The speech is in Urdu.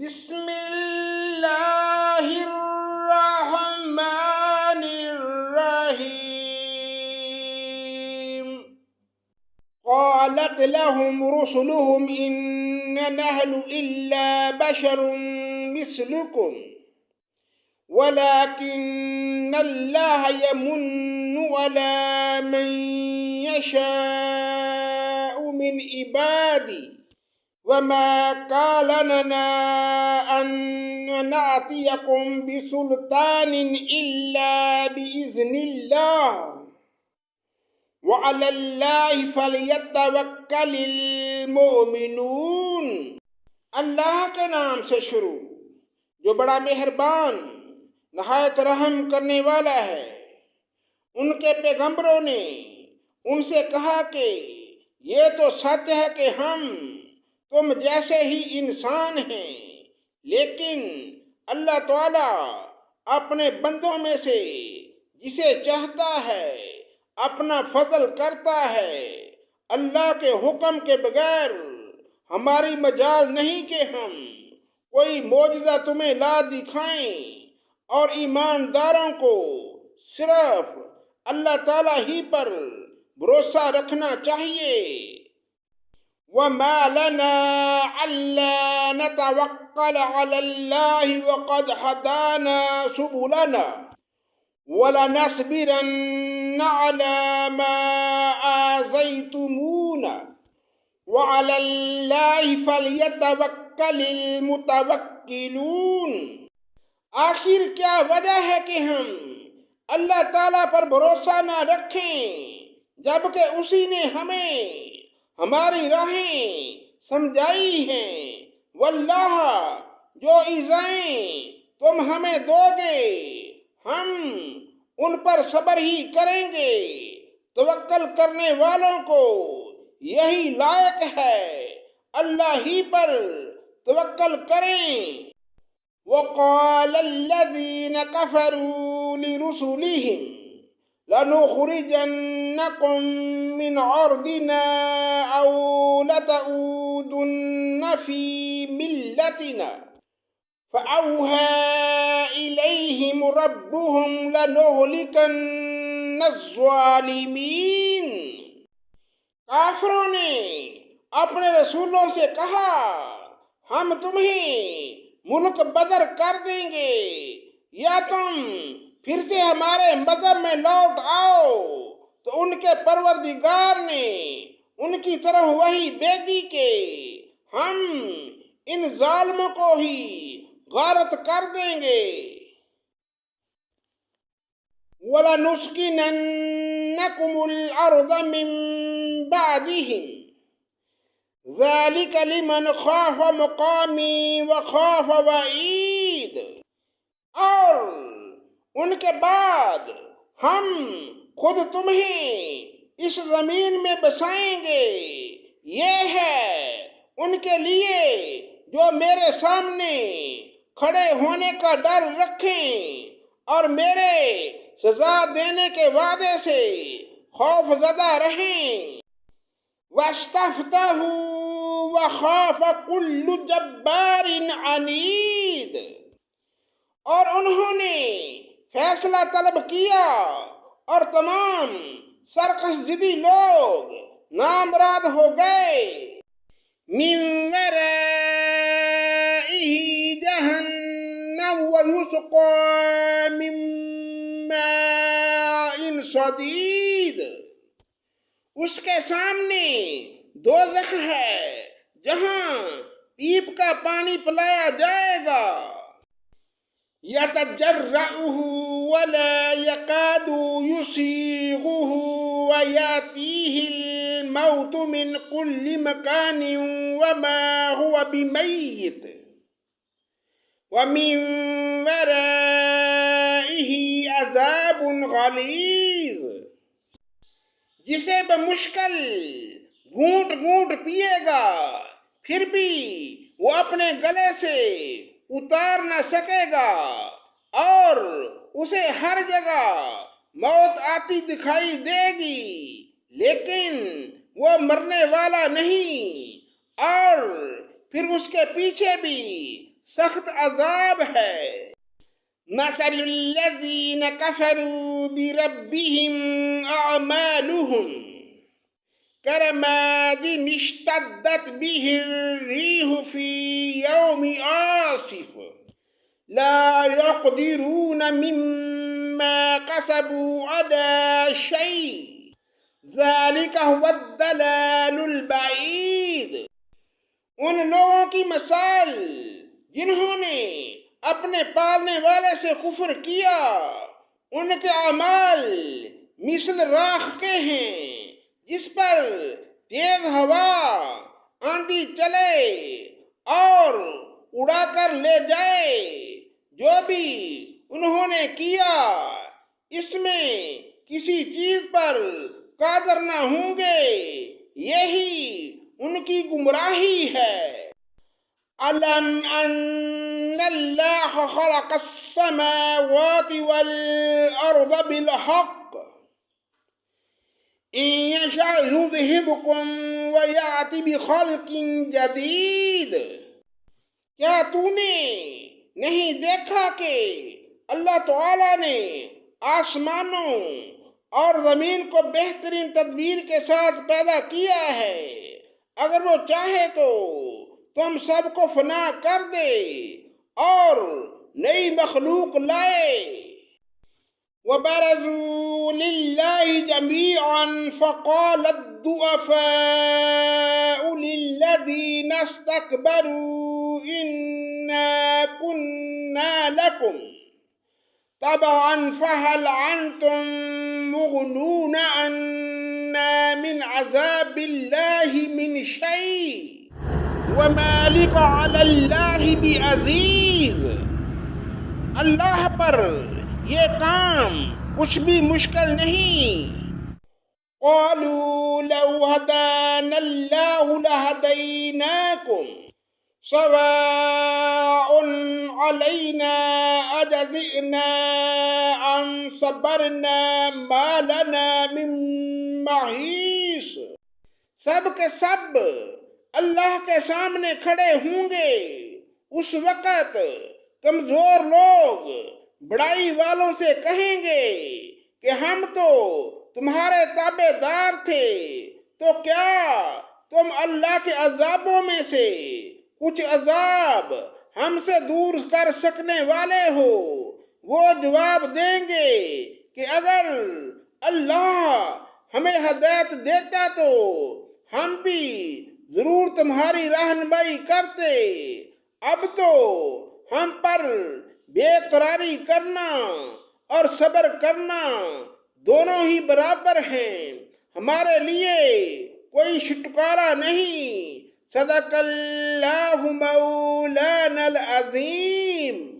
بسم اللہ الرحمن الرحیم قالت لهم رسلهم إن نحن إلا بشر مثلكم ولكن الله يمن على من يشاء من عباده وما كان لنا أن نأتيكم بسلطان إلا بإذن الله وعلى الله فليتوكل المؤمنون۔ اللہ کے نام سے شروع جو بڑا مہربان نہایت رحم کرنے والا ہے۔ ان کے پیغمبروں نے ان سے کہا کہ یہ تو سچ ہے کہ ہم تم جیسے ہی انسان ہیں، لیکن اللہ تعالیٰ اپنے بندوں میں سے جسے چاہتا ہے اپنا فضل کرتا ہے۔ اللہ کے حکم کے بغیر ہماری مجال نہیں کہ ہم کوئی معجزہ تمہیں لا دکھائیں، اور ایمانداروں کو صرف اللہ تعالیٰ ہی پر بھروسہ رکھنا چاہیے۔ وَمَا لَنَا أَلَّا نَتَوَكَّلَ عَلَى اللَّهِ وَقَدْ هَدَانَا سُبُلَنَا وَلَنَصْبِرَنَّ عَلَى مَا آذَيْتُمُونَا وَعَلَى اللَّهِ فَلْيَتَوَكَّلِ الْمُتَوَكِّلُونَ۔ آخر کیا وجہ ہے کہ ہم اللہ تعالیٰ پر بھروسہ نہ رکھیں جبکہ اسی نے ہمیں ہماری راہیں سمجھائی ہیں۔ واللہ جو ایذائیں تم ہمیں دو گے ہم ان پر صبر ہی کریں گے۔ توکل کرنے والوں کو یہی لائق ہے، اللہ ہی پر توکل کریں۔ وَقَالَ الَّذِينَ كَفَرُوا لِرُسُلِهِمْ لَنُخْرِجَنَّكُم مِّنْ أَرْضِنَا أَوْ لَتَعُودُنَّ فِي مِلَّتِنَا فَأَوْحَىٰ إِلَيْهِمْ رَبُّهُمْ لَنُهْلِكَنَّ الظَّالِمِينَ۔ کافروں نے اپنے رسولوں سے کہا ہم تمہیں ملک بدر کر دیں گے یا تم پھر سے ہمارے مذہب میں لوٹ آؤ، تو ان کے پروردگار نے ان کی طرف وحی بھیجی کہ ہم ان ظالموں کو ہی غارت کر دیں گے۔ وَلَنُسْكِنَنَّكُمُ الْأَرْضَ مِن بَعْدِهِمْ ذَلِكَ لِمَنْ خَافَ مَقَامِي وَخَافَ وَعِيدِ۔ اور ان کے بعد ہم خود تمہیں اس زمین میں بسائیں گے۔ یہ ہے ان کے لیے جو میرے سامنے کھڑے ہونے کا ڈر رکھیں اور میرے سزا دینے کے وعدے سے خوف زدہ رہیں۔ وَاسْتَفْتَحُوا وَخَافَ كُلُّ جَبَّارٍ عَنِيدٍ۔ اور انہوں نے فیصلہ طلب کیا اور تمام سرکش ضدی لوگ نامراد ہو گئے۔ مِن وَرَائِهِ جَهَنَّمُ وَيُسْقَىٰ مِن مَّاءٍ صَدِيدٍ۔ اس کے سامنے دوزخ ہے جہاں پیپ کا پانی پلایا جائے گا۔ يَتَجَرَّعُهُ وَلَا يَكَادُ يُسِيغُهُ وَيَأْتِيهِ الْمَوْتُ مِنْ كُلِّ مَكَانٍ وَمَا هُوَ بِمَيِّتٍ وَمِنْ وَرَائِهِ عَذَابٌ غَلِيظٌ۔ جسے بمشکل گھونٹ گھونٹ پیے گا پھر بھی وہ اپنے گلے سے اتار نہ سکے گا، اور اسے ہر جگہ موت آتی دکھائی دے گی لیکن وہ مرنے والا نہیں، اور پھر اس کے پیچھے بھی سخت عذاب ہے۔ مثل الذین کفروا بربهم اعمالهم كرماد اشتدت به الريح في يوم عاصف لا يقدرون مما كسبوا على شيء ذلك هو الضلال البعید۔ ان لوگوں کی مثال جنہوں نے اپنے پالنے والے سے کفر کیا، ان کے اعمال مثل راکھ کے ہیں جس پر تیز ہوا آندھی چلے اور اڑا کر لے جائے۔ جو بھی انہوں نے کیا اس میں کسی چیز پر قادر نہ ہوں گے، یہی ان کی گمراہی ہے۔ علم ان اللہ خلق السماوات والارض بالحق ان یشاء یذہبکم ویأتی بخلق جدید۔ کیا تو نے نہیں دیکھا کہ اللہ تعالیٰ نے آسمانوں اور زمین کو بہترین تدبیر کے ساتھ پیدا کیا ہے؟ اگر وہ چاہے تو تم سب کو فنا کر دے اور نئی مخلوق لائے۔ وَبَرَزُوا لِلَّهِ جَمِيعًا فَقَالَ الضُّعَفَاءُ لِلَّذِينَ اسْتَكْبَرُوا إِنَّا كُنَّا لَكُمْ تَبَعًا فَهَلْ أَنْتُمْ مُغْنُونَ عَنَّا مِنْ عَذَابِ اللَّهِ مِنْ شَيْءٍ وَمَا لِكَ عَلَى اللَّهِ بِعَزِيزٍ۔ اللہ پر یہ کام کچھ بھی مشکل نہیں۔ قالوا لو هدانا الله لهديناكم سواء علينا أجزعنا أم صبرنا ما لنا من محيص۔ سب کے سب اللہ کے سامنے کھڑے ہوں گے۔ اس وقت کمزور لوگ بڑائی والوں سے کہیں گے کہ ہم تو تمہارے تابع دار تھے، تو کیا تم اللہ کے عذابوں میں سے کچھ عذاب ہم سے دور کر سکنے والے ہو؟ وہ جواب دیں گے کہ اگر اللہ ہمیں ہدایت دیتا تو ہم بھی ضرور تمہاری رہنمائی کرتے۔ اب تو ہم پر بے قراری کرنا اور صبر کرنا دونوں ہی برابر ہیں، ہمارے لیے کوئی چھٹکارا نہیں۔ صدق اللہ مولانا العظیم۔